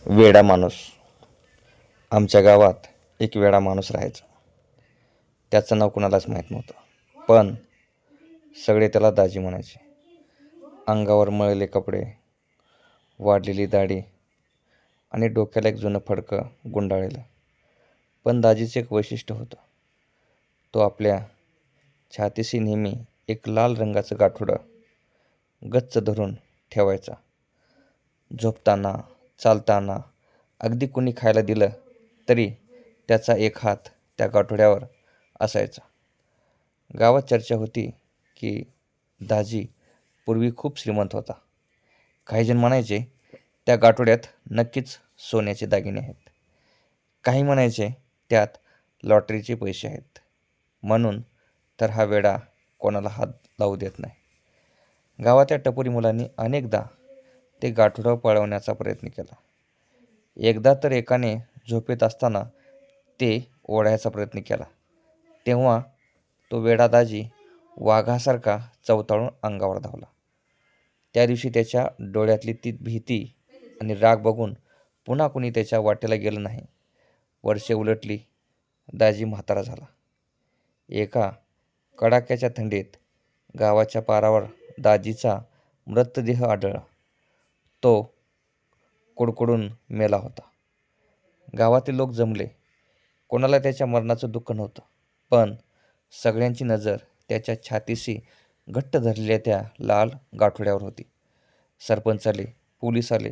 वेडा माणूस. आमच्या गावात एक वेडा माणूस राहायचा. त्याचं नाव कुणालाच माहीत नव्हतं, पण सगळे त्याला दाजी म्हणायचे. अंगावर मळलेले कपडे, वाढलेली दाढी आणि डोक्याला एक जुनं फडकं गुंडाळलेलं. पण दाजीचं एक वैशिष्ट्य होतं. तो आपल्या छातीशी नेहमी एक लाल रंगाचं गाठोडं गच्च धरून ठेवायचा. झोपताना, चालताना, अगदी कुणी खायला दिलं तरी त्याचा एक हात त्या गाठोड्यावर असायचा. गावात चर्चा होती की दाजी पूर्वी खूप श्रीमंत होता. काही जण म्हणायचे त्या गाठोड्यात नक्कीच सोन्याचे दागिने आहेत. काही म्हणायचे त्यात लॉटरीचे पैसे आहेत. म्हणून तर हा वेडा कोणाला हात लावू देत नाही. गावातल्या टपोरी मुलांनी अनेकदा ते गाठोडं पळवण्याचा प्रयत्न केला. एकदा तर एकाने झोपेत असताना ते ओढायचा प्रयत्न केला. तेव्हा तो वेडा दाजी वाघासारखा चवताळून अंगावर धावला. त्या दिवशी त्याच्या डोळ्यातली ती भीती आणि राग बघून पुन्हा कुणी त्याच्या वाटेला गेलं नाही. वर्षे उलटली. दाजी म्हातारा झाला. एका कडाक्याच्या थंडीत गावाच्या पारावर दाजीचा मृतदेह आढळला. तो कुडकुडून मेला होता. गावातील लोक जमले. कोणाला त्याच्या मरणाचं दुःख नव्हतं, पण सगळ्यांची नजर त्याच्या छातीशी घट्ट धरलेल्या त्या लाल गाठोड्यावर होती. सरपंच आले, पोलीस आले,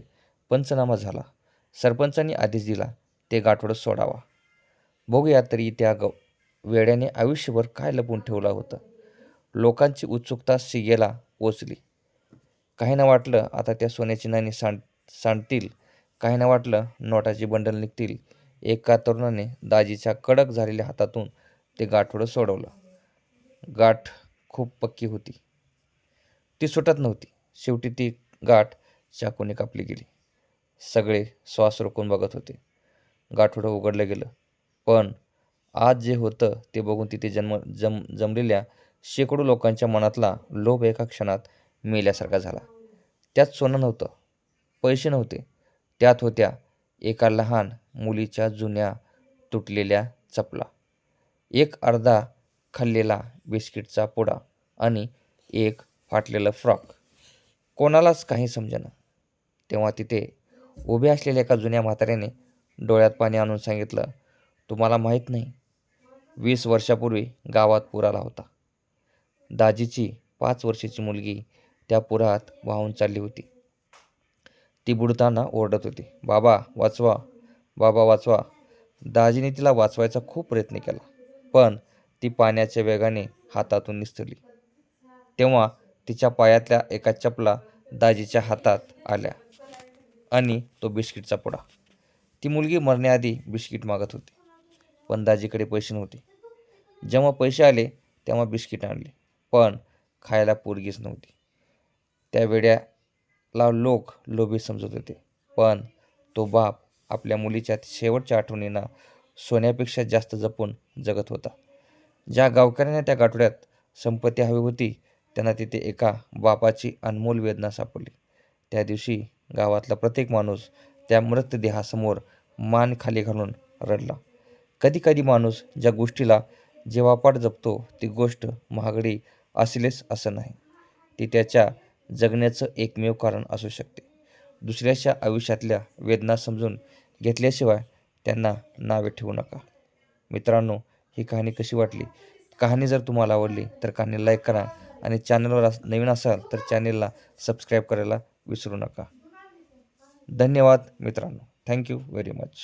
पंचनामा झाला. सरपंचांनी आदेश दिला ते गाठोडं सोडावा. बघूया तरी त्या वेड्याने आयुष्यभर काय लपवून ठेवलं होतं. लोकांची उत्सुकता शिगेला पोचली. काहींना वाटलं आता त्या सोन्याची नाणी सांडतील, काहींना वाटलं नोटाची बंडल निघतील. एका तरुणाने दाजीच्या कडक झालेल्या हातातून ते गाठोडं सोडवलं. गाठ खूप पक्की होती. ती सुटत नव्हती. शेवटी ती गाठ चाकूने कापली गेली. सगळे श्वास रोखून बघत होते. गाठोडं उघडलं गेलं, पण आज जे होतं ते बघून तिथे जमलेल्या शेकडो लोकांच्या मनातला लोभ एका क्षणात मेल्यासारखा झाला. त्यात सोनं नव्हतं, पैसे नव्हते. त्यात होत्या एका लहान मुलीच्या जुन्या तुटलेल्या चपला, एक अर्धा खाल्लेला बिस्किटचा पुडा आणि एक फाटलेलं फ्रॉक. कोणालाच काही समजेना. तेव्हा तिथे उभे असलेल्या एका जुन्या म्हाताऱ्याने डोळ्यात पाणी आणून सांगितलं, तुम्हाला माहीत नाही, 20 वर्षापूर्वी गावात पूर आला होता. दाजीची 5 वर्षाची मुलगी त्या पुरात वाहून चालली होती. ती बुडताना ओरडत होती, बाबा वाचवा, बाबा वाचवा. दाजीने तिला वाचवायचा खूप प्रयत्न केला, पण ती पाण्याच्या वेगाने हातातून निसटली. तेव्हा तिच्या पायातल्या एका चपला दाजीच्या हातात आल्या आणि तो बिस्किटचा पुडा. ती मुलगी मरण्याआधी बिस्किट मागत होती, पण दाजीकडे पैसे नव्हते. जेव्हा पैसे आले तेव्हा बिस्किट आणले, पण खायला पोरगीच नव्हती. त्या वेड्याला लोक लोभी समजत होते, पण तो बाप आपल्या मुलीच्या शेवटच्या आठवणींना सोन्यापेक्षा जास्त जपून जगत होता. ज्या गावकऱ्यांना त्या गाठोड्यात संपत्ती हवी होती त्यांना तिथे एका बापाची अनमोल वेदना सापडली. त्या दिवशी गावातला प्रत्येक माणूस त्या मृतदेहासमोर मान खाली घालून रडला. कधी कधी माणूस ज्या गोष्टीला जेव्हापाठ जपतो ती गोष्ट महागडी असेलच असं नाही. ती त्याच्या जगण्याचं एकमेव कारण असू शकते. दुसऱ्याच्या आयुष्यातल्या वेदना समजून घेतल्याशिवाय त्यांना नावे ठेवू नका. मित्रांनो, ही कहाणी कशी वाटली? कहाणी जर तुम्हाला आवडली तर कहाणी लाईक करा आणि चॅनलवर नवीन असाल तर चॅनलला सबस्क्राईब करायला विसरू नका. धन्यवाद मित्रांनो. Thank you very much.